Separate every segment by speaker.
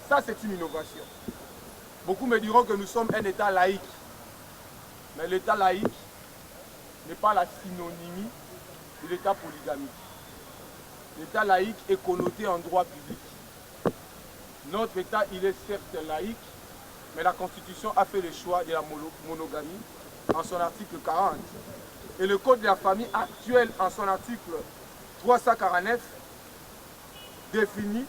Speaker 1: Ça, c'est une innovation. Beaucoup me diront que nous sommes un État laïque. Mais l'État laïque n'est pas la synonymie de l'État polygamique. L'État laïque est connoté en droit public. Notre État, il est certes laïque, mais la Constitution a fait le choix de la monogamie en son article 40. Et le Code de la famille actuel, en son article 349, définit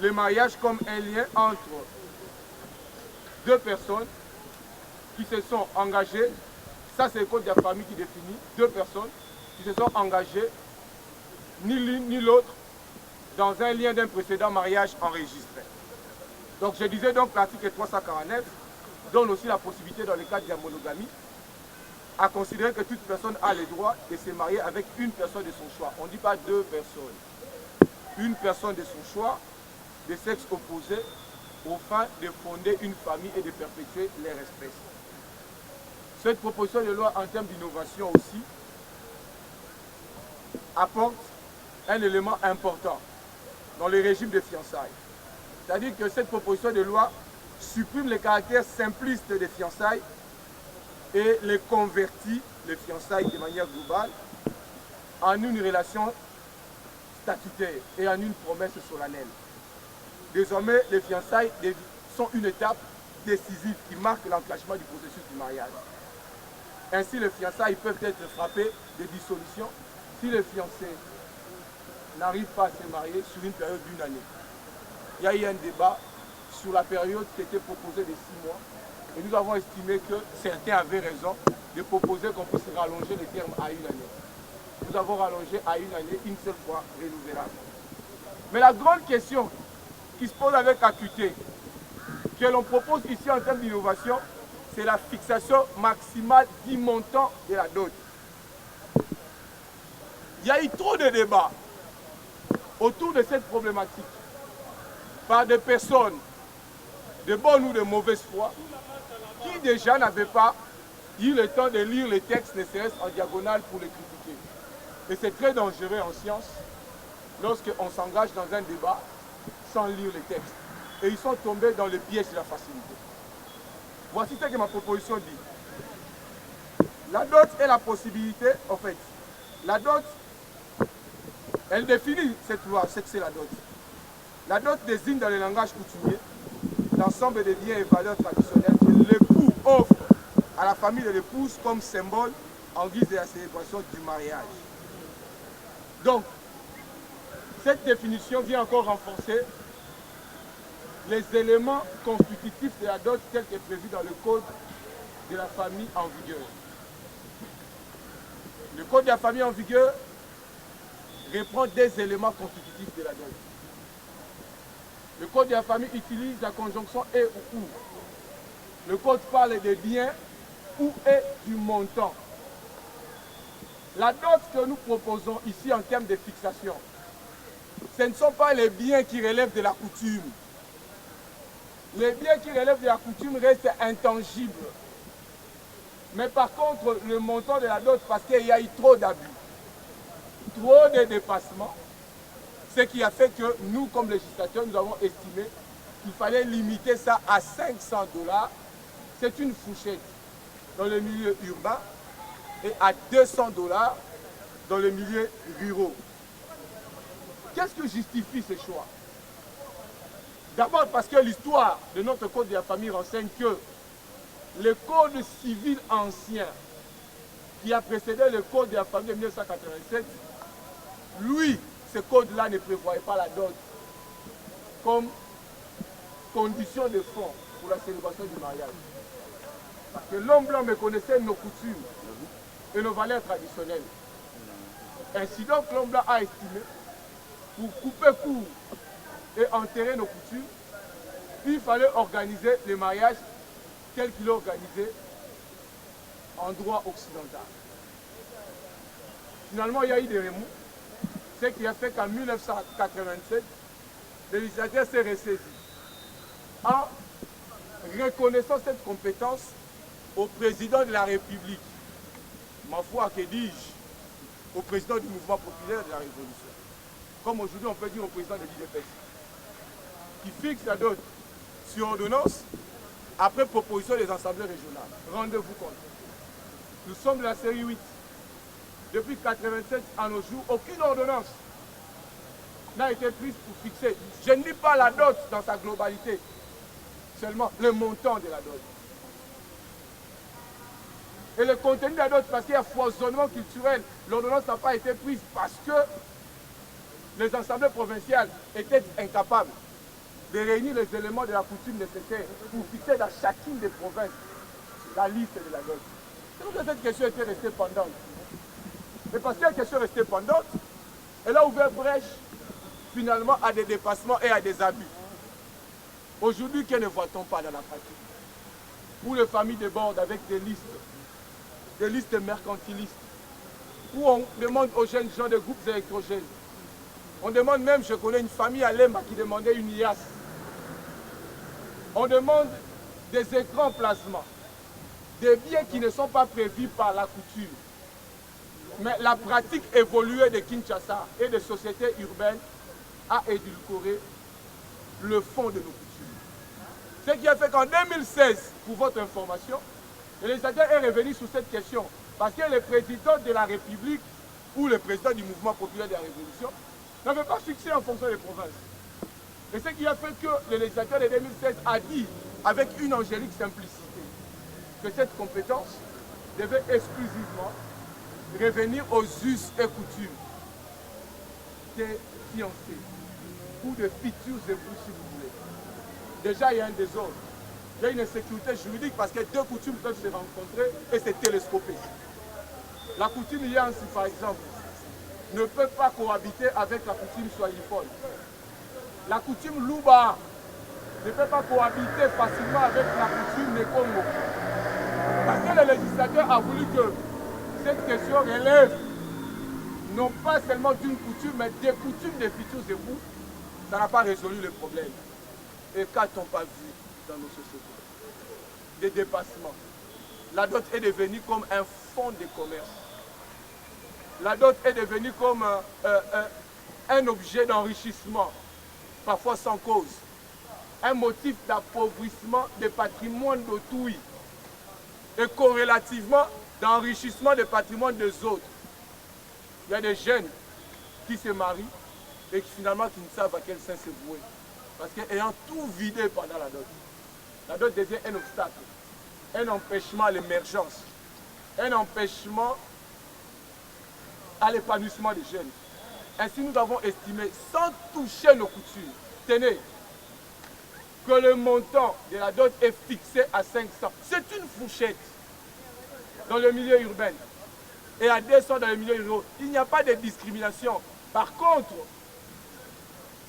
Speaker 1: le mariage comme un lien entre deux personnes qui se sont engagées. Ça, c'est le Code de la famille qui définit deux personnes qui se sont engagées, ni l'une ni l'autre, dans un lien d'un précédent mariage enregistré. Donc je disais donc l'article 349 donne aussi la possibilité dans le cadre de la monogamie à considérer que toute personne a le droit de se marier avec une personne de son choix. On ne dit pas deux personnes. Une personne de son choix, de sexe opposé, au fin de fonder une famille et de perpétuer leur espèce. Cette proposition de loi en termes d'innovation aussi apporte un élément important dans le régime de fiançailles. C'est-à-dire que cette proposition de loi supprime le caractère simpliste des fiançailles et les convertit, les fiançailles de manière globale, en une relation statutaire et en une promesse solennelle. Désormais, les fiançailles sont une étape décisive qui marque l'enclenchement du processus du mariage. Ainsi, les fiançailles peuvent être frappées de dissolution si les fiancés n'arrivent pas à se marier sur une période d'une année. Il y a eu un débat sur la période qui était proposée de 6 mois et nous avons estimé que certains avaient raison de proposer qu'on puisse rallonger les termes à une année. Nous avons rallongé à une année, une seule fois renouvelable. Mais la grande question qui se pose avec acuité, que l'on propose ici en termes d'innovation, c'est la fixation maximale du montant de la dot. Il y a eu trop de débats autour de cette problématique par des personnes de bonne ou de mauvaise foi qui déjà n'avaient pas eu le temps de lire les textes, ne serait-ce en diagonale pour les critiquer. Et c'est très dangereux en science lorsqu'on s'engage dans un débat sans lire les textes. Et ils sont tombés dans le piège de la facilité. Voici ce que ma proposition dit. La dot est la possibilité, en fait, la dot, elle définit cette loi, ce que c'est la dot. La dot désigne dans le langage coutumier l'ensemble des biens et valeurs traditionnelles que l'époux offre à la famille de l'épouse comme symbole en guise de la célébration du mariage. Donc, cette définition vient encore renforcer les éléments constitutifs de la dot tel que prévu dans le Code de la famille en vigueur. Le Code de la famille en vigueur reprend des éléments constitutifs de la dot. Le Code de la famille utilise la conjonction et ou ou. Le Code parle des biens ou et du montant. La dot que nous proposons ici en termes de fixation, ce ne sont pas les biens qui relèvent de la coutume. Les biens qui relèvent de la coutume restent intangibles. Mais par contre, le montant de la dot, parce qu'il y a eu trop d'abus, trop de dépassements, ce qui a fait que nous, comme législateurs, nous avons estimé qu'il fallait limiter ça à 500 $. C'est une fourchette dans le milieu urbain et à 200 $ dans le milieu rural. Qu'est-ce que justifie ce choix? D'abord parce que l'histoire de notre Code de la famille renseigne que le Code civil ancien qui a précédé le Code de la famille de 1987, lui, ce code-là ne prévoyait pas la dot comme condition de fond pour la célébration du mariage. Parce que l'homme blanc méconnaissait nos coutumes et nos valeurs traditionnelles. Ainsi donc, l'homme blanc a estimé, pour couper court et enterrer nos coutumes, il fallait organiser le mariage tel qu'il est organisé en droit occidental. Finalement, il y a eu des remous, ce qui a fait qu'en 1987, le législateur s'est ressaisi en reconnaissant cette compétence au président de la République. Ma foi, que dis-je, au président du mouvement populaire de la Révolution. Comme aujourd'hui, on peut dire au président de l'IDPS. qui fixe la dot sur ordonnance après proposition des assemblées régionales. Rendez-vous compte. Nous sommes de la série 8. Depuis 1987 à nos jours, aucune ordonnance n'a été prise pour fixer. Je ne dis pas la dot dans sa globalité, seulement le montant de la dot. Et le contenu de la dot, parce qu'il y a foisonnement culturel, l'ordonnance n'a pas été prise parce que les assemblées provinciales étaient incapables de réunir les éléments de la coutume nécessaires pour fixer dans chacune des provinces la liste de la dot. C'est pour que cette question était restée pendante. Et parce que la question est restée pendante, elle a ouvert brèche finalement à des dépassements et à des abus. Aujourd'hui, que ne voit-on pas dans la pratique? Où les familles débordent avec des listes mercantilistes, où on demande aux jeunes gens des groupes électrogènes. On demande même, je connais une famille à Lemba qui demandait une IAS. On demande des écrans plasma, des biens qui ne sont pas prévus par la coutume. Mais la pratique évoluée de Kinshasa et des sociétés urbaines a édulcoré le fond de nos coutumes. Ce qui a fait qu'en 2016, pour votre information, le législateur est revenu sur cette question parce que le président de la République ou le président du mouvement populaire de la Révolution n'avait pas fixé en fonction des provinces. Et ce qui a fait que le législateur de 2016 a dit, avec une angélique simplicité, que cette compétence devait exclusivement revenir aux us et coutumes des fiancés ou de futurs époux, si vous voulez. Déjà, il y a un désordre. Il y a une insécurité juridique parce que deux coutumes peuvent se rencontrer et se télescoper. La coutume Yansi, par exemple, ne peut pas cohabiter avec la coutume Swahilifone. La coutume Luba ne peut pas cohabiter facilement avec la coutume Nekongo. Parce que le législateur a voulu que cette question relève non pas seulement d'une coutume, mais des coutumes des futurs époux. Ça n'a pas résolu le problème. Et qu'a-t-on pas vu dans nos sociétés? Des dépassements. La dot est devenue comme un fonds de commerce. La dot est devenue comme un objet d'enrichissement, parfois sans cause. Un motif d'appauvrissement des patrimoines d'autrui et corrélativement d'enrichissement des patrimoines des autres. Il y a des jeunes qui se marient et qui finalement qui ne savent à quel sens se vouer. Parce qu'ayant tout vidé pendant la dot devient un obstacle, un empêchement à l'émergence, un empêchement à l'épanouissement des jeunes. Ainsi, nous avons estimé, sans toucher nos coutumes, tenez, que le montant de la dot est fixé à 500. C'est une fourchette dans le milieu urbain et à 200 dans le milieu rural. Il n'y a pas de discrimination. Par contre,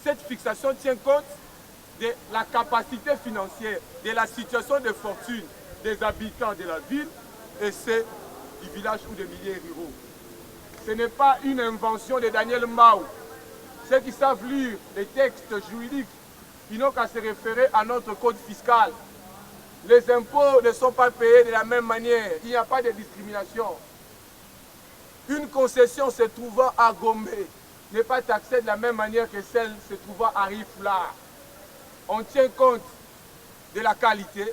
Speaker 1: cette fixation tient compte de la capacité financière, de la situation de fortune des habitants de la ville et ceux du village ou des milieux ruraux. Ce n'est pas une invention de Daniel Mao. Ceux qui savent lire les textes juridiques, ils n'ont qu'à se référer à notre code fiscal. Les impôts ne sont pas payés de la même manière. Il n'y a pas de discrimination. Une concession se trouvant à Gombe n'est pas taxée de la même manière que celle se trouvant à Rifla. On tient compte de la qualité,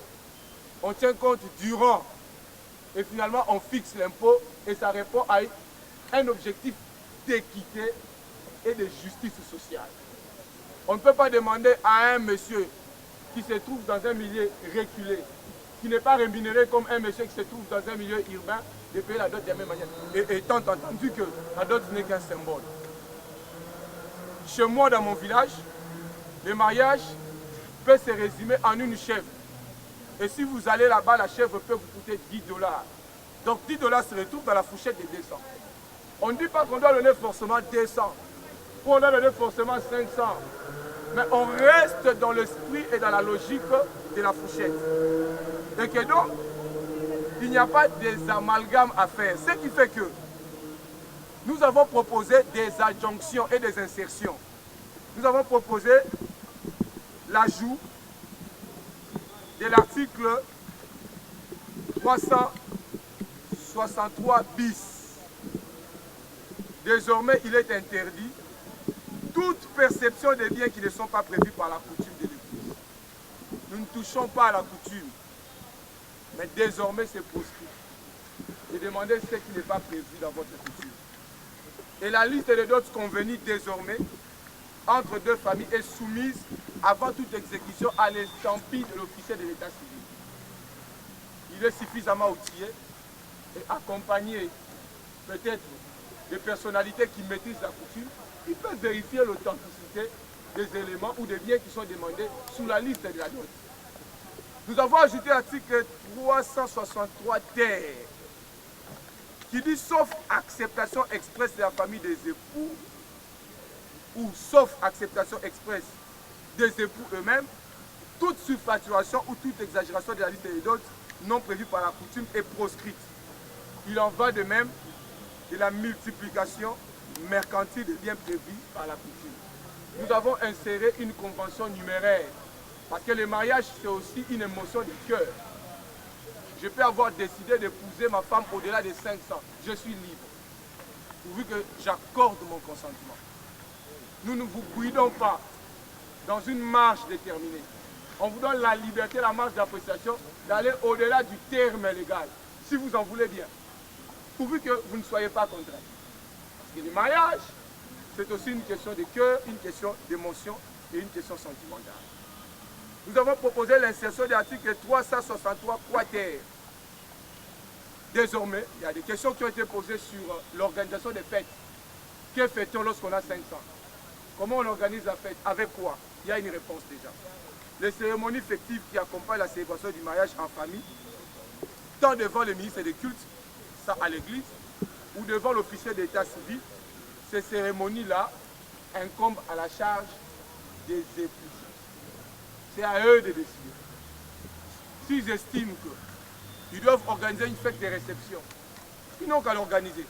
Speaker 1: on tient compte du rang, et finalement on fixe l'impôt et ça répond à un objectif d'équité et de justice sociale. On ne peut pas demander à un monsieur qui se trouve dans un milieu reculé, qui n'est pas rémunéré comme un monsieur qui se trouve dans un milieu urbain, de payer la dot de la même manière. Et étant entendu que la dot n'est qu'un symbole. Chez moi, dans mon village, le mariage peut se résumer en une chèvre. Et si vous allez là-bas, la chèvre peut vous coûter 10 $. Donc 10 $ se retrouvent dans la fourchette de 200. On ne dit pas qu'on doit donner forcément 200, ou on doit donner forcément 500. Mais on reste dans l'esprit et dans la logique de la fourchette. Et que donc, il n'y a pas des amalgames à faire. Ce qui fait que nous avons proposé des adjonctions et des insertions. Nous avons proposé l'ajout de l'article 363 bis. Désormais, il est interdit toute perception des biens qui ne sont pas prévus par la coutume de l'Église. Nous ne touchons pas à la coutume, mais désormais c'est proscrit. Et demandez ce qui n'est pas prévu dans votre coutume. Et la liste des dots convenus désormais entre deux familles est soumise avant toute exécution à l'estampille de l'officier de l'état civil. Il est suffisamment outillé et accompagné peut-être de personnalités qui maîtrisent la coutume. Ils peuvent vérifier l'authenticité des éléments ou des biens qui sont demandés sous la liste de la dot. Nous avons ajouté l'article 363 terre qui dit sauf acceptation expresse de la famille des époux ou sauf acceptation expresse des époux eux-mêmes, toute surfacturation ou toute exagération de la liste des dots non prévue par la coutume est proscrite. Il en va de même de la multiplication mercantile des biens prévus par la coutume. Nous avons inséré une convention numéraire parce que le mariage c'est aussi une émotion du cœur. Je peux avoir décidé d'épouser ma femme au-delà de 500. Je suis libre, pourvu que j'accorde mon consentement. Nous ne vous guidons pas dans une marche déterminée. On vous donne la liberté, la marge d'appréciation d'aller au-delà du terme légal, si vous en voulez bien, pourvu que vous ne soyez pas contraints. Parce que le mariage, c'est aussi une question de cœur, une question d'émotion et une question sentimentale. Nous avons proposé l'insertion de l'article 363 quater. Désormais, il y a des questions qui ont été posées sur l'organisation des fêtes. Que fait-on lorsqu'on a 500? Comment on organise la fête? Avec quoi? Il y a une réponse déjà. Les cérémonies festives qui accompagnent la célébration du mariage en famille, tant devant le ministre des cultes, ça à l'église, ou devant l'officier d'état civil, ces cérémonies-là incombent à la charge des époux. C'est à eux de décider. S'ils estiment qu'ils doivent organiser une fête de réception, ils n'ont qu'à l'organiser.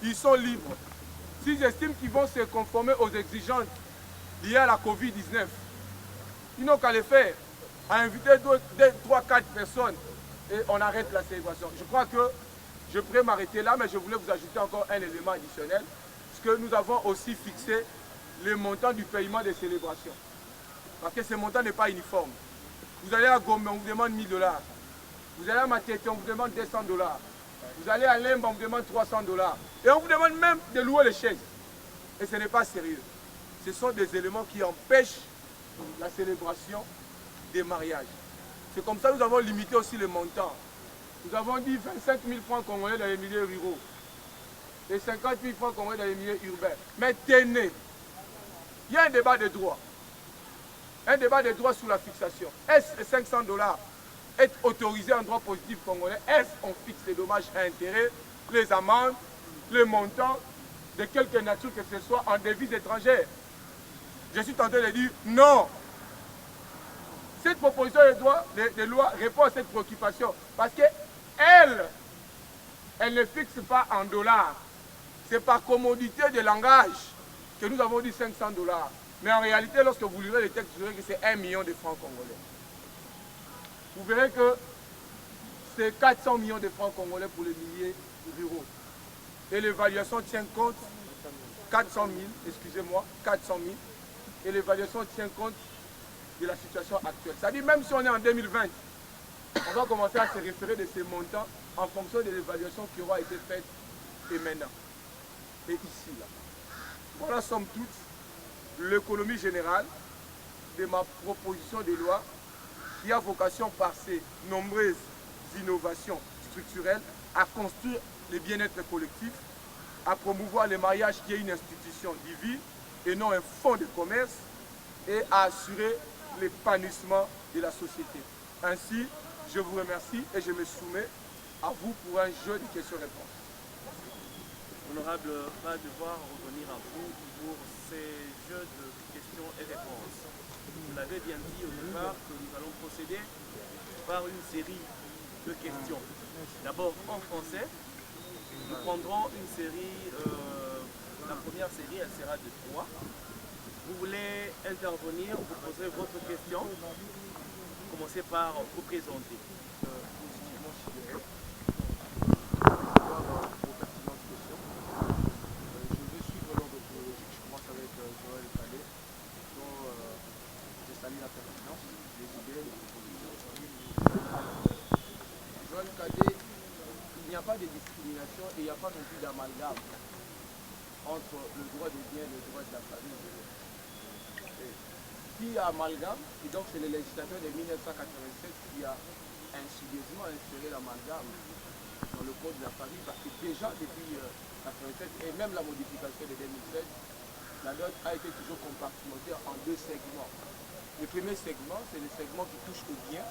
Speaker 1: Ils sont libres. S'ils estiment qu'ils vont se conformer aux exigences liées à la Covid-19, ils n'ont qu'à le faire. À inviter 3, 4 personnes et on arrête la célébration. Je crois que je pourrais m'arrêter là, mais je voulais vous ajouter encore un élément additionnel, parce que nous avons aussi fixé le montant du paiement des célébrations. Parce que ce montant n'est pas uniforme. Vous allez à Gombe, on vous demande 1000 $. Vous allez à Matete, on vous demande 200 $. Vous allez à Lembe, on vous demande 300 $. Et on vous demande même de louer les chaises. Et ce n'est pas sérieux. Ce sont des éléments qui empêchent la célébration des mariages. C'est comme ça que nous avons limité aussi le montant. Nous avons dit 25 000 francs congolais dans les milieux ruraux et 50 000 francs congolais dans les milieux urbains. Mais tenez, il y a un débat de droit. Un débat de droit sur la fixation. Est-ce que 500 $ est autorisé en droit positif congolais? Est-ce qu'on fixe les dommages à intérêt, les amendes, le montant, de quelque nature que ce soit en devise étrangère? Je suis tenté de dire non. Cette proposition de loi répond à cette préoccupation parce qu'elle ne fixe pas en dollars. C'est par commodité de langage que nous avons dit 500 $. Mais en réalité, lorsque vous lirez les textes, vous verrez que c'est 1 million de francs congolais. Vous verrez que c'est 400 millions de francs congolais pour les milliers ruraux. Et l'évaluation tient compte, 400 000, excusez-moi, 400 000. Et l'évaluation tient compte de la situation actuelle. C'est-à-dire, même si on est en 2020, on va commencer à se référer de ces montants en fonction de l'évaluation qui aura été faite et maintenant. Et ici, là. Voilà, somme toute, l'économie générale de ma proposition de loi qui a vocation par ses nombreuses innovations structurelles à construire le bien-être collectif, à promouvoir le mariage qui est une institution divine et non un fonds de commerce et à assurer l'épanouissement de la société. Ainsi, je vous remercie et je me soumets à vous pour un jeu de questions-réponses.
Speaker 2: Honorable, va devoir revenir à vous pour ces jeux de questions et réponses. Vous l'avez bien dit au départ que nous allons procéder par une série de questions. D'abord en français, nous prendrons une série, la première série elle sera de 3. Vous voulez intervenir, vous poserez votre question. Commencez par vous présenter.
Speaker 1: Je vais suivre l'ordre chronologique. Je commence avec Joël.
Speaker 2: la pertinence des idées de proposition.
Speaker 1: Joël Cadet, il n'y a pas de discrimination et il n'y a pas non plus d'amalgame entre le droit des biens et le droit de la famille. S'il y a amalgame, et donc c'est le législateur de 1987 qui a insidieusement inséré l'amalgame dans le code de la famille, parce que déjà depuis 1987 et même la modification de 2007, la dot a été toujours compartimentée en deux segments. Le premier segment, c'est le segment qui touche au bien.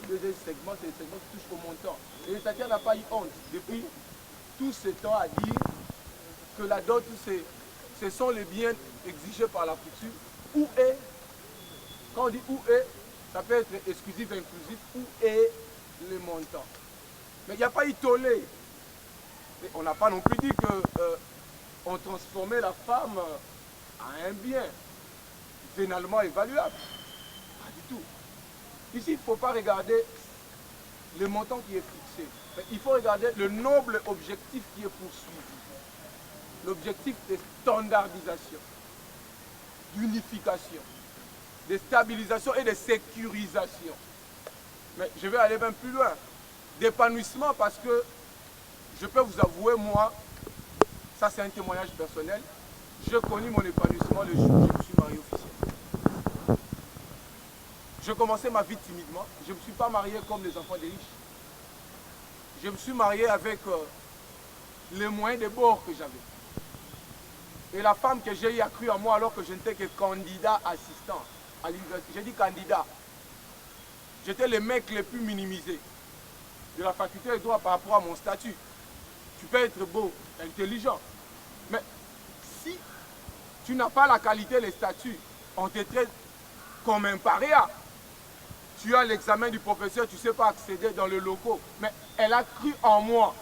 Speaker 1: Le deuxième segment, c'est le segment qui touche au montant. Et le législateur n'a pas eu honte depuis tout ce temps à dire que la dot, ce sont les biens exigés par la coutume. Où est, quand on dit où est, ça peut être exclusif, inclusif, où est le montant. Mais il n'y a pas eu tollé. On n'a pas non plus dit qu'on transformait la femme en un bien vénalement évaluable. Pas du tout. Ici, il ne faut pas regarder le montant qui est fixé. Mais il faut regarder le noble objectif qui est poursuivi. L'objectif de standardisation, d'unification, de stabilisation et de sécurisation. Mais je vais aller même plus loin. D'épanouissement, parce que je peux vous avouer, moi, ça c'est un témoignage personnel, j'ai connu mon épanouissement le jour où je me suis marié officiellement. Je commençais ma vie timidement. Je ne me suis pas marié comme les enfants des riches. Je me suis marié avec les moyens de bord que j'avais. Et la femme que j'ai eu a cru en moi alors que je n'étais que candidat assistant à l'université. J'ai dit candidat. J'étais le mec le plus minimisé de la faculté de droit par rapport à mon statut. Tu peux être beau, intelligent. Mais si tu n'as pas la qualité, les statuts, on te traite comme un paria. Tu as l'examen du professeur, tu ne sais pas accéder dans le locaux. Mais elle a cru en moi.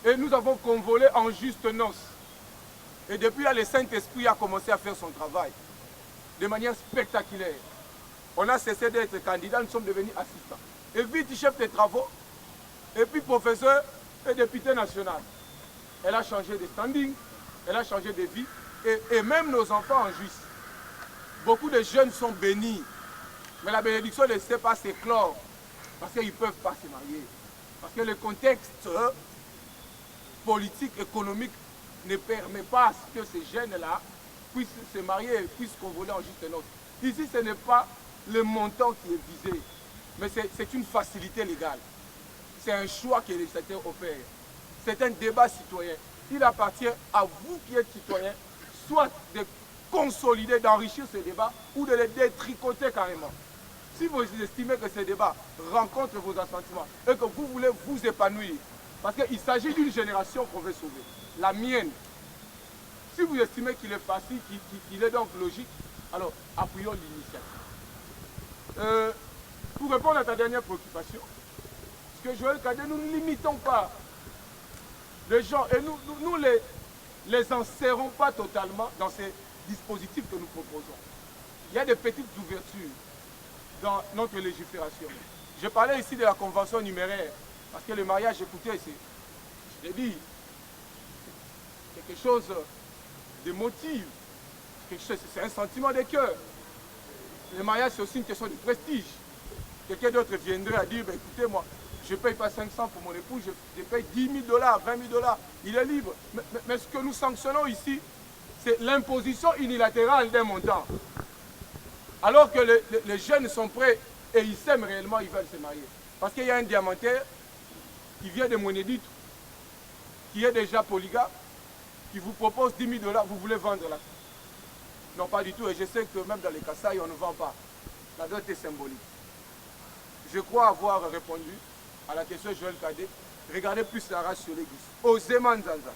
Speaker 1: Et nous avons convolé en juste noces. Et depuis là, le Saint-Esprit a commencé à faire son travail. De manière spectaculaire. On a cessé d'être candidat, nous sommes devenus assistants. Et vite chef de travaux, et puis professeur et député national. Elle a changé de standing, elle a changé de vie, et même nos enfants en justice. Beaucoup de jeunes sont bénis, mais la bénédiction ne sait pas s'éclore, parce qu'ils ne peuvent pas se marier. Parce que le contexte politique, économique ne permet pas à ce que ces jeunes-là puissent se marier et puissent convoler en juste noce. Ici, ce n'est pas le montant qui est visé, mais c'est une facilité légale. C'est un choix que les législateurs opèrent. C'est un débat citoyen. Il appartient à vous qui êtes citoyens, soit de consolider, d'enrichir ce débat, ou de le détricoter carrément. Si vous estimez que ce débat rencontre vos assentiments et que vous voulez vous épanouir, parce qu'il s'agit d'une génération qu'on veut sauver, la mienne. Si vous estimez qu'il est facile, qu'il est donc logique, alors appuyons l'initiative. Pour répondre à ta dernière préoccupation, parce que Joël Cadet, nous ne limitons pas les gens et nous les enserrons pas totalement dans ces dispositifs que nous proposons. Il y a des petites ouvertures dans notre légifération. Je parlais ici de la convention numéraire, parce que le mariage, écoutez, je l'ai dit, quelque chose d'émotif, c'est un sentiment de cœur. Le mariage, c'est aussi une question de prestige. Quelqu'un d'autre viendrait à dire, ben, écoutez, moi, je ne paye pas 500 pour mon époux, je paye 10 000 $, 20 000 $. Il est libre. Mais ce que nous sanctionnons ici, c'est l'imposition unilatérale d'un montant. Alors que les jeunes sont prêts et ils s'aiment réellement, ils veulent se marier. Parce qu'il y a un diamantaire qui vient de Monéditre, qui est déjà polygame, qui vous propose 10 000 $, vous voulez vendre la fille. Non, pas du tout. Et je sais que même dans les Kasaï, on ne vend pas. La dot est symbolique. Je crois avoir répondu à la question de Joël Cadet. Regardez plus la race sur l'église. Osé Manzanza.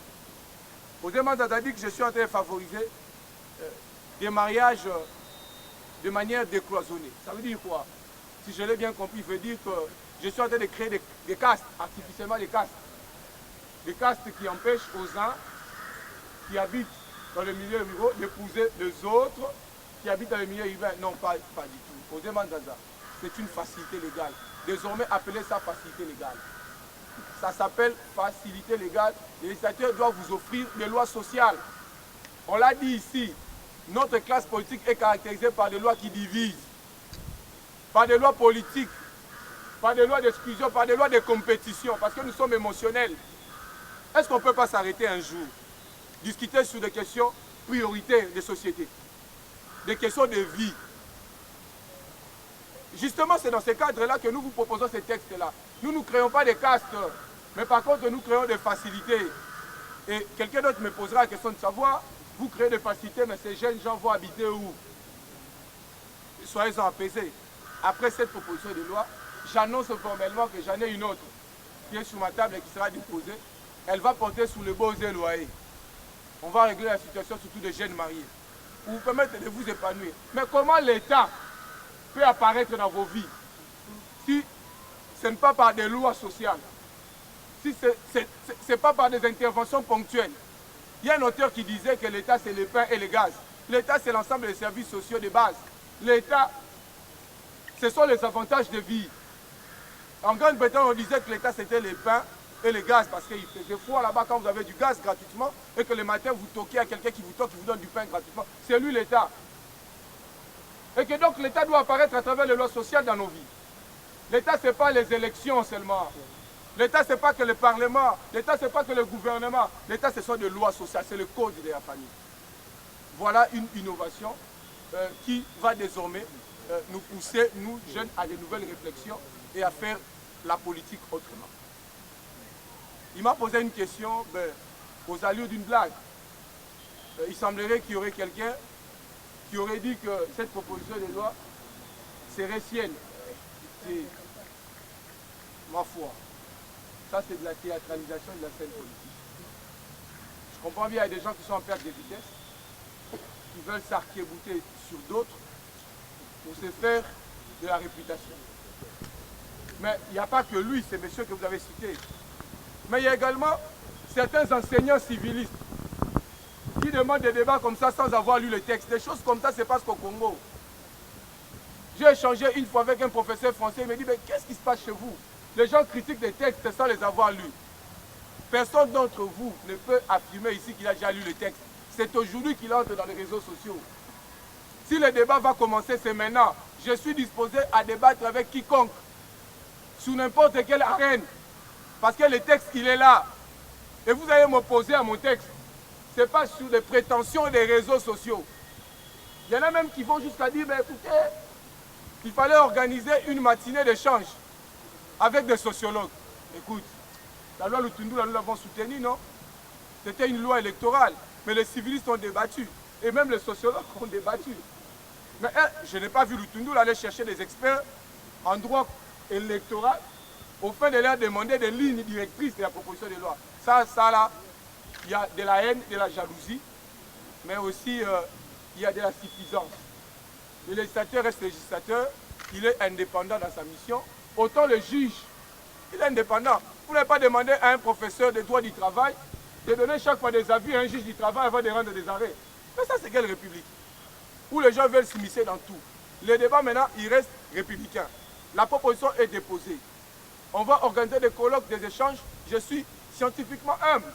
Speaker 1: Osé Manzanza dit que je suis en train de favoriser des mariages de manière décloisonnée. Ça veut dire quoi? Si je l'ai bien compris, il veut dire que je suis en train de créer des castes, artificiellement des castes. Des castes qui empêchent aux uns qui habitent dans le milieu rural d'épouser les autres qui habitent dans le milieu urbain. Non, pas du tout. Osé Manzanza, c'est une facilité légale. Désormais, appelez ça facilité légale. Ça s'appelle facilité légale. Les législateurs doivent vous offrir des lois sociales. On l'a dit ici, Notre classe politique est caractérisée par des lois qui divisent, par des lois politiques, par des lois d'exclusion, par des lois de compétition, parce que nous sommes émotionnels. Est-ce qu'on ne peut pas s'arrêter un jour, discuter sur des questions prioritaires de société, des questions de vie? Justement, c'est dans ce cadre-là que nous vous proposons ces textes-là. Nous ne créons pas des castes, mais par contre, nous créons des facilités. Et quelqu'un d'autre me posera la question de savoir, vous créez des facilités, mais ces jeunes gens vont habiter où? Soyez-en apaisés. Après cette proposition de loi, j'annonce formellement que j'en ai une autre qui est sur ma table et qui sera déposée. Elle va porter sur le beaux et loyer. On va régler la situation surtout des jeunes mariés, pour vous permettre de vous épanouir. Mais comment l'État peut apparaître dans vos vies si ce n'est pas par des lois sociales, si ce n'est pas par des interventions ponctuelles? Il y a un auteur qui disait que l'État, c'est le pain et le gaz. L'État, c'est l'ensemble des services sociaux de base. L'État, ce sont les avantages de vie. En Grande-Bretagne, on disait que l'État, c'était le pain et le gaz, parce qu'il faisait froid là-bas quand vous avez du gaz gratuitement, et que le matin, vous toquez à quelqu'un qui vous toque, qui vous donne du pain gratuitement. C'est lui l'État. Et que donc l'État doit apparaître à travers les lois sociales dans nos vies. L'État, ce n'est pas les élections seulement. L'État, ce n'est pas que le Parlement. L'État, ce n'est pas que le gouvernement. L'État, ce sont des lois sociales. C'est le code de la famille. Voilà une innovation qui va désormais nous pousser, nous jeunes, à de nouvelles réflexions et à faire la politique autrement. Il m'a posé une question aux allures d'une blague. Il semblerait qu'il y aurait quelqu'un qui aurait dit que cette proposition de loi serait sienne. C'est ma foi. Ça, c'est de la théâtralisation de la scène politique. Je comprends bien, il y a des gens qui sont en perte de vitesse, qui veulent s'arc-bouter sur d'autres pour se faire de la réputation. Mais il n'y a pas que lui, ces messieurs que vous avez cités. Mais il y a également certains enseignants civilistes qui demandent des débats comme ça sans avoir lu le texte. Des choses comme ça se passent au Congo. J'ai échangé une fois avec un professeur français, il me dit, mais qu'est-ce qui se passe chez vous? Les gens critiquent des textes sans les avoir lus. Personne d'entre vous ne peut affirmer ici qu'il a déjà lu le texte. C'est aujourd'hui qu'il entre dans les réseaux sociaux. Si le débat va commencer, c'est maintenant. Je suis disposé à débattre avec quiconque, sous n'importe quelle arène, parce que le texte, il est là. Et vous allez m'opposer à mon texte. Ce n'est pas sur les prétentions des réseaux sociaux. Il y en a même qui vont jusqu'à dire, ben, écoutez, il fallait organiser une matinée d'échange avec des sociologues. Écoute, la loi Lutundu, nous l'avons soutenue, non? C'était une loi électorale, mais les civilistes ont débattu, et même les sociologues ont débattu. Mais je n'ai pas vu Lutundu aller chercher des experts en droit électoral au fin de leur demander des lignes directrices de la proposition de loi. Ça là, il y a de la haine, de la jalousie, mais aussi il y a de la suffisance. Le législateur reste législateur, il est indépendant dans sa mission. Autant le juge, il est indépendant. Vous n'avez pas demandé à un professeur de droit du travail de donner chaque fois des avis à un juge du travail avant de rendre des arrêts. Mais ça, c'est quelle république? Où les gens veulent s'immiscer dans tout. Le débat maintenant, il reste républicain. La proposition est déposée. On va organiser des colloques, des échanges. Je suis scientifiquement humble.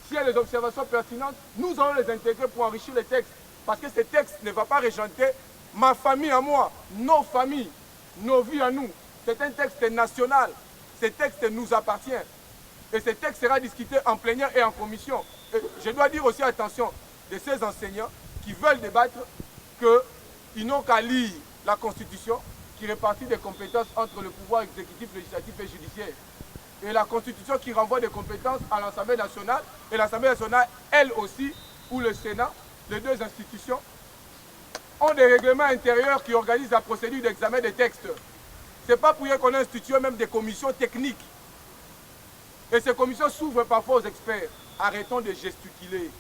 Speaker 1: S'il y a des observations pertinentes, nous allons les intégrer pour enrichir les textes. Parce que ce texte ne va pas régenter ma famille à moi, nos familles, nos vies à nous. C'est un texte national. Ce texte nous appartient. Et ce texte sera discuté en plénière et en commission. Et je dois dire aussi attention de ces enseignants qui veulent débattre qu'ils n'ont qu'à lire la Constitution qui répartit des compétences entre le pouvoir exécutif, législatif et judiciaire. Et la Constitution qui renvoie des compétences à l'Assemblée nationale. Et l'Assemblée nationale, elle aussi, ou le Sénat, les deux institutions, ont des règlements intérieurs qui organisent la procédure d'examen des textes. Ce n'est pas pour rien qu'on a institué même des commissions techniques. Et ces commissions s'ouvrent parfois aux experts. Arrêtons de gesticuler.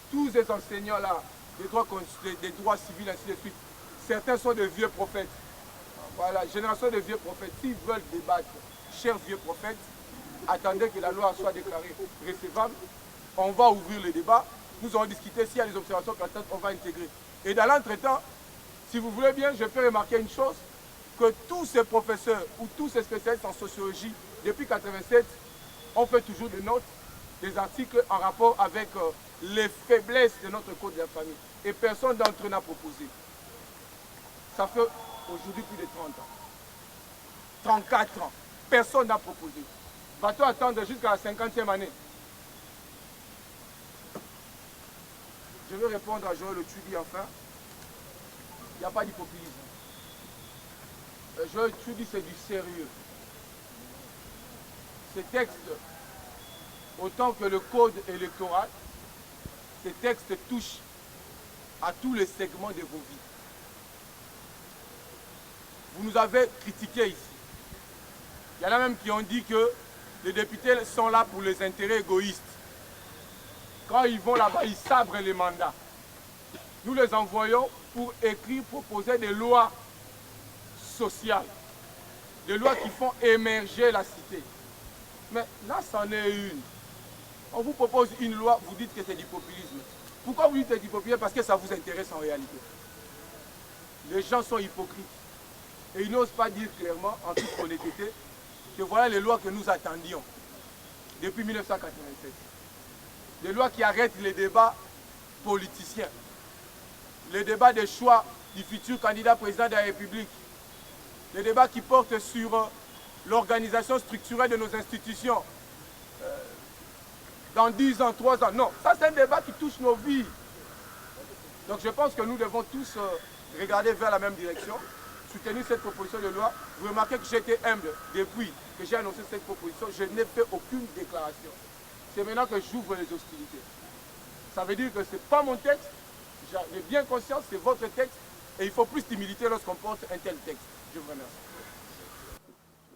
Speaker 1: Tous ces enseignants-là, des droits civils, ainsi de suite, certains sont de vieux prophètes. Voilà, génération de vieux prophètes. S'ils veulent débattre, chers vieux prophètes, attendez que la loi soit déclarée recevable. On va ouvrir le débat. Nous allons discuter. S'il y a des observations pertinentes, on va intégrer. Et dans l'entretemps, si vous voulez bien, je fais remarquer une chose, que tous ces professeurs ou tous ces spécialistes en sociologie, depuis 1987, ont fait toujours des notes, des articles en rapport avec les faiblesses de notre code de la famille. Et personne d'entre eux n'a proposé. Ça fait aujourd'hui plus de 30 ans. 34 ans. Personne n'a proposé. Va-t-on attendre jusqu'à la 50e année? Je vais répondre à Joël Tchoubi enfin. Il n'y a pas d'hypocrisie. Joël Tchoubi, c'est du sérieux. Ces textes, autant que le code électoral, ces textes touchent à tous les segments de vos vies. Vous nous avez critiqué ici. Il y en a même qui ont dit que les députés sont là pour les intérêts égoïstes. Quand ils vont là-bas, ils sabrent les mandats. Nous les envoyons pour écrire, proposer des lois sociales, des lois qui font émerger la cité. Mais là, c'en est une. On vous propose une loi, vous dites que c'est du populisme. Pourquoi vous dites que c'est du populisme? Parce que ça vous intéresse en réalité. Les gens sont hypocrites. Et ils n'osent pas dire clairement, en toute honnêteté, que voilà les lois que nous attendions depuis 1987. Des lois qui arrêtent les débats politiciens, les débats des choix du futur candidat président de la République, les débats qui portent sur l'organisation structurelle de nos institutions. Dans 10 ans, 3 ans, non, ça c'est un débat qui touche nos vies. Donc je pense que nous devons tous regarder vers la même direction, soutenir cette proposition de loi. Vous remarquez que j'étais humble depuis que j'ai annoncé cette proposition, je n'ai fait aucune déclaration. C'est maintenant que j'ouvre les hostilités. Ça veut dire que ce n'est pas mon texte, j'ai bien conscience, c'est votre texte, et il faut plus d'humilité lorsqu'on porte un tel texte. Je vous remercie.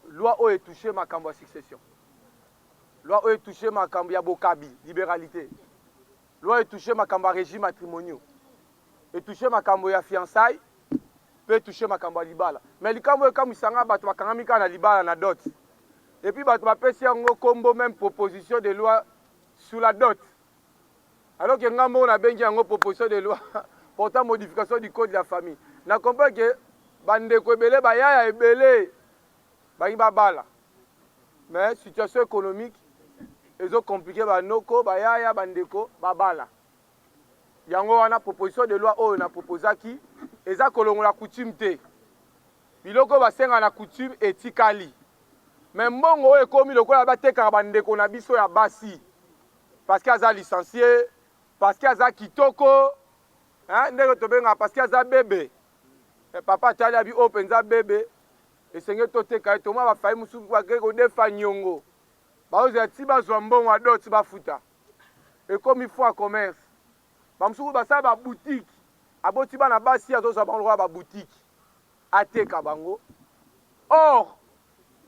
Speaker 1: Loi où est touchée ma cambo succession. Loi où est touchée ma cambo bokabi, libéralité. Loi est touchée ma cambo régime matrimonial. Et touchée ma cambo fiançailles, peut toucher ma cambo libala. Mais les cambo comme sanga batu bakangamika na libala na dot. Et puis batu bapesi yango combo même proposition de loi sur la dot. Alors que ngambo on a bengi yango proposition de loi portant modification du code de la famille. Na comprend que bandeko ebele bayaya ebele bayi babala. Mais situation économique ils ont compliqué banoko bayaya bandeko babala. Yango wana proposition de loi oyo na proposaki eza kolongola coutume te. Biloko basenga na coutume etikali. Mais mbongo oyo ekomi lokola batekaka bandeko na biso ya basi. Parce qu'il a licencié, parce qu'il a kitoko, hein, parce qu'il a bébé. Et papa tali abi open za bébé. Et seigneur tote kai toma ba fai musu kwa grego defa nyongo. Ba oza tiba zombongo ado tiba futa. Et comme il faut un commerce. Ba musu ba sa ba boutique. Abo tiba na basi azo sa ba ba boutique. Ateka bango. Or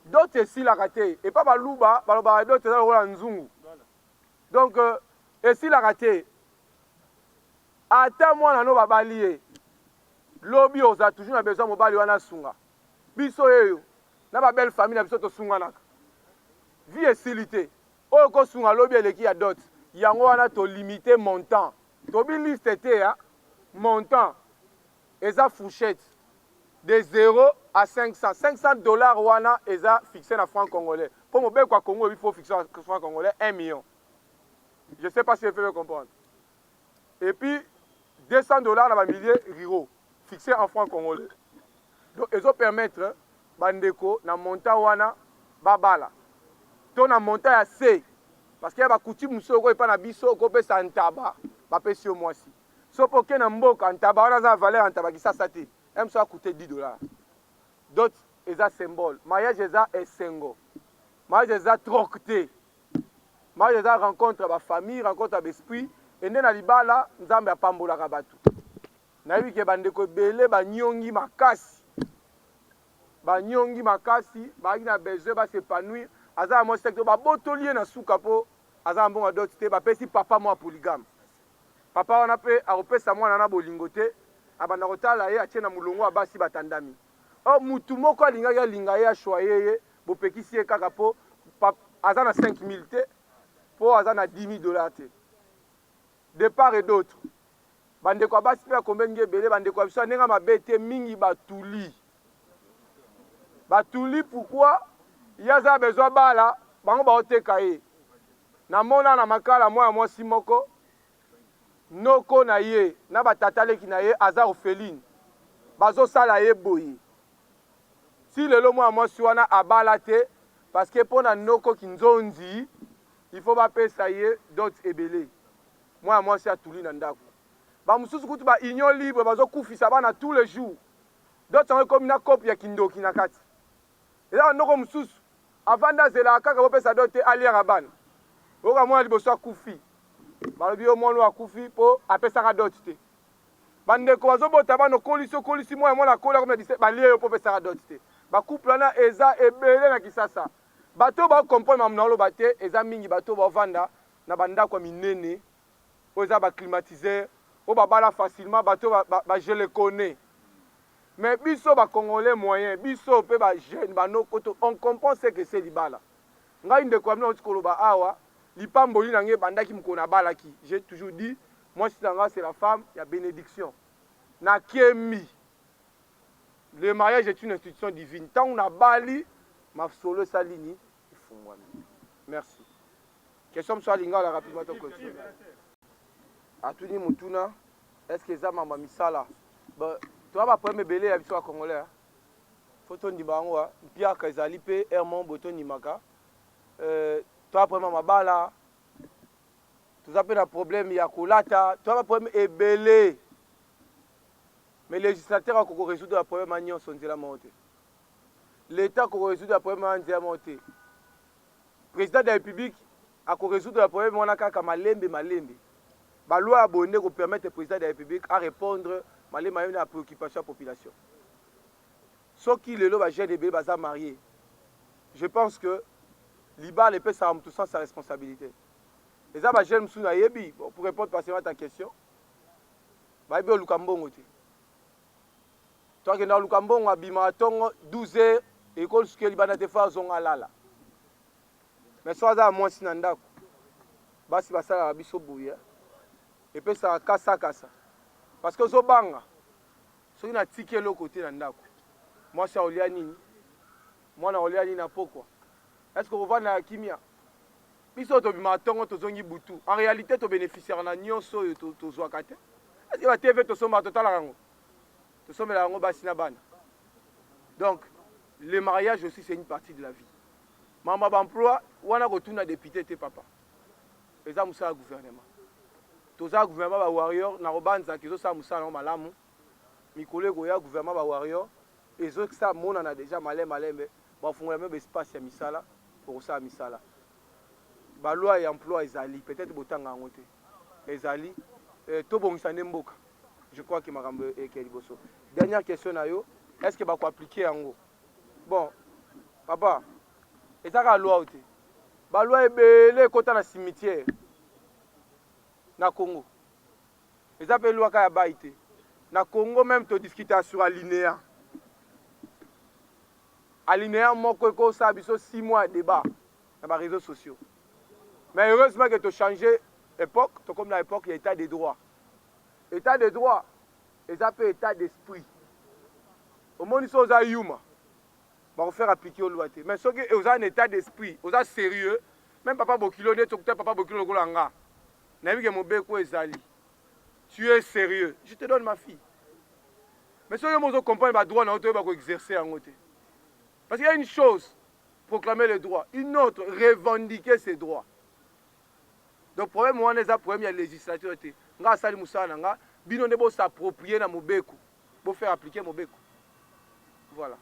Speaker 1: d'autres si la raté et pas ba luba ba d'autres za la nzungu. Donc et si la raté ata mwana no babalié. Lobi oza toujours na besoin mobali wana sunga. Biso eyo na ba belle famille na biso to sunga naka. Vie esilité. Oyo ko sunga lobi eleki ya dot. Yango wana to limiter montant. To bi liste te ya montant. Eza fourchette de 0 à 500. $500 wana eza fixé na franc congolais. Pour mo be kwa Congo il faut fixer en franc congolais 1 million. Je ne sais pas si vous pouvez comprendre. Et puis $200 dans ma millier riro fixé en franc congolais. Donc ils ont permettre bandeko na montant wana babala. To na montant ya C parce qu'il y a ba coutume soko epa na biso ko pesa ntaba ba pesi au moisi. So pour que na mboka ntaba wana za valeur ntaba ki sasa te. Même ça coûter $10. D'autres eza symbole. Mariage eza esengo. Mariage eza trocté. Mariage eza rencontre ba famille, rencontre ba esprit et na libala nzambe apambola ka batu. Na yebi ke bandeko belé ba nyongi makasi. Ba nyongi makasi, ba ina besoin ba s'épanouir. Aza mo secteur ba botolier na suka po aza mbonga dotité ba pesi papa moi polygame. Papa wana pe akopesa mwana na bolingote abanda kotala ye atie na mulongo abasi batandami. O mutu moko alinga linga ye choyer ye bopekisi ye kaka po aza na 5000 te po aza na $10,000 te. De part et d'autre. Bandeko abasi pe akombenge belé bandeko biso nenga mabete mingi batuli. Batuli pourquoi? Yaza besoin bala bango ba oteka ye. Na mona na makala moi mwasi moko noko na ye na batata leki na ye aza orpheline bazosala ye boye si lelo mwana mwasi wana abala te parce que mpo na noko kinzonzi il faut bapesa ye dot ebele mwana mwasi atuli na ndako bamosusu kutu baunion libre bazokufisa bana tous les jours dot yango ekomi na kope ya kindoki na kati eza bandoko mosusu avanda azelaka kaka bopesa dot te aliaka bana oyoka mwana liboso akufi balobi yo mwana akufi mpo apesaka dot te bandeko bazobota bana okolisi mwana akola komi na 17 balie yo mpo opesaka dot te bacouple wana eza ebele na kisasa bato oyo bakomprendre mamu na oloba te eza mingi bato oyo bavanda na bandako ya minene oyo eza baclimatiseur oyo babala facilement bato je le connais mais biso bacongolais moyen biso mpe bajeune banokoto on comprend ce que c'est libala ngai ndeko ya bino oti koloba awa lipamboli na ngai ebandaki mokolo nabalaki j'ai toujours dit moi si nanga c'est la femme ya bénédiction nakemi le mariage est une institution divine ntango nabali masolo esali nini efungwami merci question mosu alinga ola rapidement toclôture atuni motuna est ce que eza mamba misala toa baproblème ebele ya biso ya congolais fo tondima yango mpiaka ezali mpe hermon boye tondimaka toa baproblème ya mabala toza mpe na problème ya kolata toa baproblème ebele mais législateur akoko résoudre ya problème ya nyonso nzela moko te l'état akoko résoudre ya problème ya nzela moko te président de la république akoko résoudre ya problème wana kaka malembe baloi ya bonde kopermettre président de la république à répondre malembe ayo na préoccupation ya population soki lelo bajeune ebele baza marié je pense que libala epesaka motu sans sa responsabilité eza bajeune mosusu nayebi pour répondre partiellement à ta question bayebi oluka mbongo te toakenda oluka mbongo abimaka ntongo 12 heures ekoli suki libanda te fa azonga alala mais so aza ya mwasi na ndako basi basalaka biso boye epesaka kasakasa parce que ozobanga soki natiki eloko te na ndako mwasi aolia nini mwana aolia nini na pokwa est ce que kovanda ya kimia biso tobimaka ntongo tozongi butu en réalité tobénéficiaka na nyonso oyo tozwaka te est ce que batv tosombaka totalaka yango tosombela yango basi na bana donc le mariage aussi c'est une partie de la vie mama baemploi wana kotuna député te papa eza mosala ya gouvernement toza gouvernement bawarrior na kobanzaka ezosala mosala nango malamu mikolo ekoya gouvernement bawarrior ezosala monana déjà malembe bafungola mpe baespace ya misala po kosala misala baloi ya emploi ezali peut-être botanga yango te ezali tobongisa nde mboka je crois que makambo eke liboso dernière question na yo est ce que bakoapplike yango bon papa ezaka loi te baloi ebele ekota na cimetière na Congo eza mpe lwaka ya bai te na Congo même todiscute sur alinéa moko ekosala biso 6 mois ya débat na baréseaux sociaux mais heureusement que tochange époque tokomi na époque ya état de droit eza mpe état d'esprit omoni so oza yuma bakofaire appliquer o loi te mais soki oza na état d'esprit oza sérieux même papa bokilo nde tokuta papa bokilo lokola nga nayebi ke mobeko ezali tu es sérieux je te donne ma fille mais soki mozo comprendre badroit na yo toyeba koexercer yango te parce qu'il y a une chose proclamer les droits une autre revendiquer ses droits donc problème wana eza problème ya législature te nga asali mosala na nga bino nde bosapproprier na mobeko bofaire appliquer mobeko voilà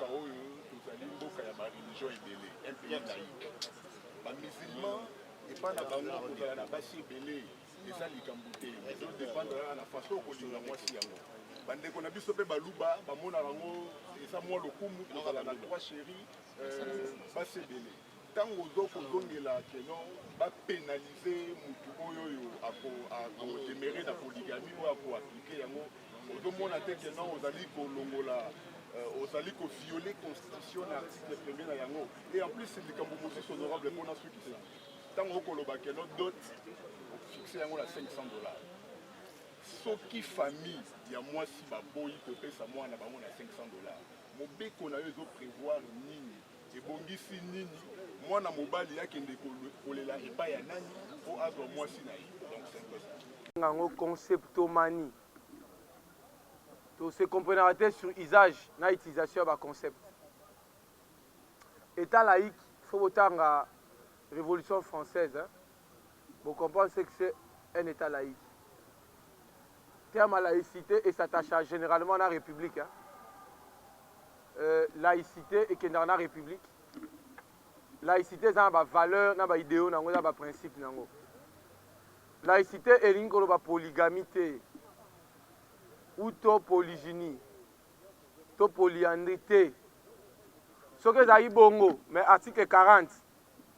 Speaker 3: oyo tozali mboka ya bareligion ebele un pays laïque bamusulman epa na bango kozala na basi ebele eza likambo te ezodépendre na façon okolinga mwasi yango bandeko na biso mpe baluba bamonaka yango eza mwa lokumu kozala na trois chéri basi ebele ntango ozokozongela keno bapénalize motu oyo akodemere na polygamie oyo akoaplike yango ozomona te keno ozali kolongola ozali koviole constitution na article premier na yango et en plus likambo mosusu honorable mpona soki te ntango okoloba keno dot ofixe yango na $500 soki famille ya mwasi baboyi kopesa mwana bango na $500 mobeko na yo ezoprévoir nini ebongisi nini mwana mobali akende kolela epai ya nani po azwa mwasi na ye. Donc c'est un peu ça.
Speaker 1: Nango conceptomanie. To se comprendre sur usage na utilisation ba concept. État laïque, faut autant la Révolution française, hein. Vous comprenez que c'est un État laïque. Terme à laïcité et s'attache généralement à la République. Hein. Laïcité et dans la République. Laïcité, c'est une valeur, une idéo, un principe. Laïcité est une polygamie, ou polygynie, polyandrité. Ce que c'est bongo, mais article 40,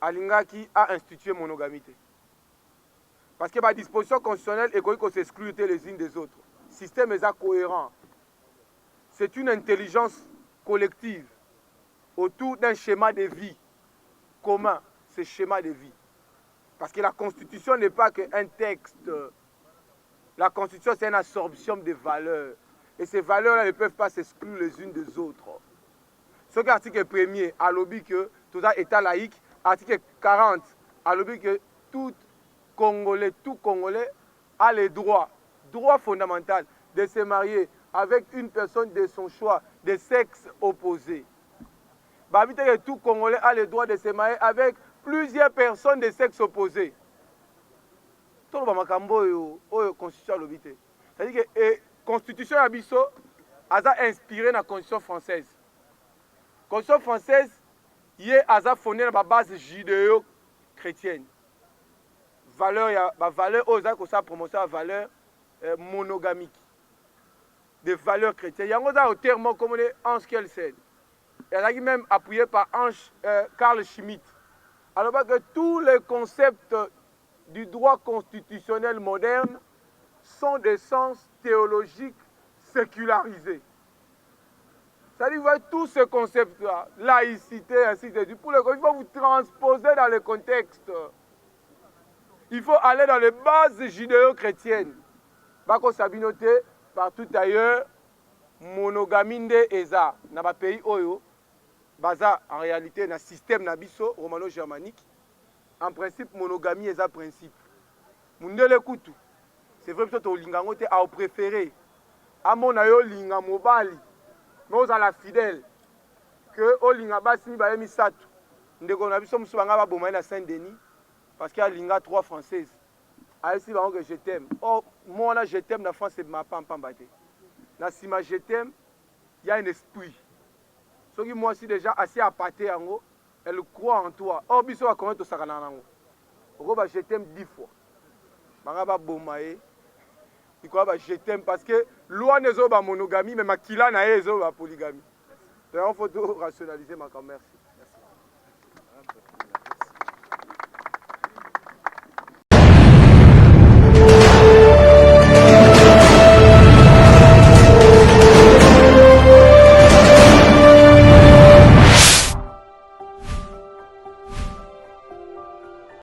Speaker 1: Alingaki a institué monogamité. Parce que la disposition constitutionnelle est qu'on s'exclut les unes des autres. Le système est cohérent. C'est une intelligence collective autour d'un schéma de vie commun, ce schéma de vie. Parce que la Constitution n'est pas qu'un texte. La Constitution, c'est une absorption de valeurs. Et ces valeurs-là ne peuvent pas s'exclure les unes des autres. Ce que l'article 1er a lobby que tout ça État laïque, article 40 a lobby que tout Congolais a le droit fondamental de se marier avec une personne de son choix, de sexe opposé. Tout Congolais a le droit de se marier avec plusieurs personnes de sexe opposé. Tout le monde constitution lobby. C'est-à-dire que la constitution abisso a inspiré la constitution française. La constitution française est fondée sur la base judéo-chrétienne. Valeur aux ça promotion à valeur monogamique. Des valeurs chrétiennes. Il y a un terme comme Hans Kelsen. Elle a même appuyé par Carl Schmitt. Alors que tous les concepts du droit constitutionnel moderne sont des sens théologiques sécularisés. C'est-à-dire, vous voyez tous ces concepts-là, laïcité, ainsi de suite, il faut vous transposer dans le contexte. Il faut aller dans les bases judéo-chrétiennes. Bako Sabinote, partout ailleurs, monogamie nde eza. Dans les pays oyo, baza en réalité dans le système nabiso romano-germanique. En principe, monogamie est un principe. Mundele kutu. C'est vrai que tu as préféré. À mon ayo linga mobali. Mais vous la fidèle. Que o linga basi ba yemi satu. Ndeko na biso musu banga ba bomai na Saint-Denis parce qu'il y a linga 3 françaises. Aïsi ba que je t'aime. Oh moi là je t'aime na France c'est ma pam bate. Na sima je t'aime, il y a un esprit. Ce qui moi aussi déjà assez appâté yango. Elle croit en toi. Oh, biso va comment tu sais que je t'aime 10 fois. Banga bomaye. Il croit je t'aime parce que loi n'est pas monogamie mais makila na est polygamie. Donc il faut rationaliser ma commerce.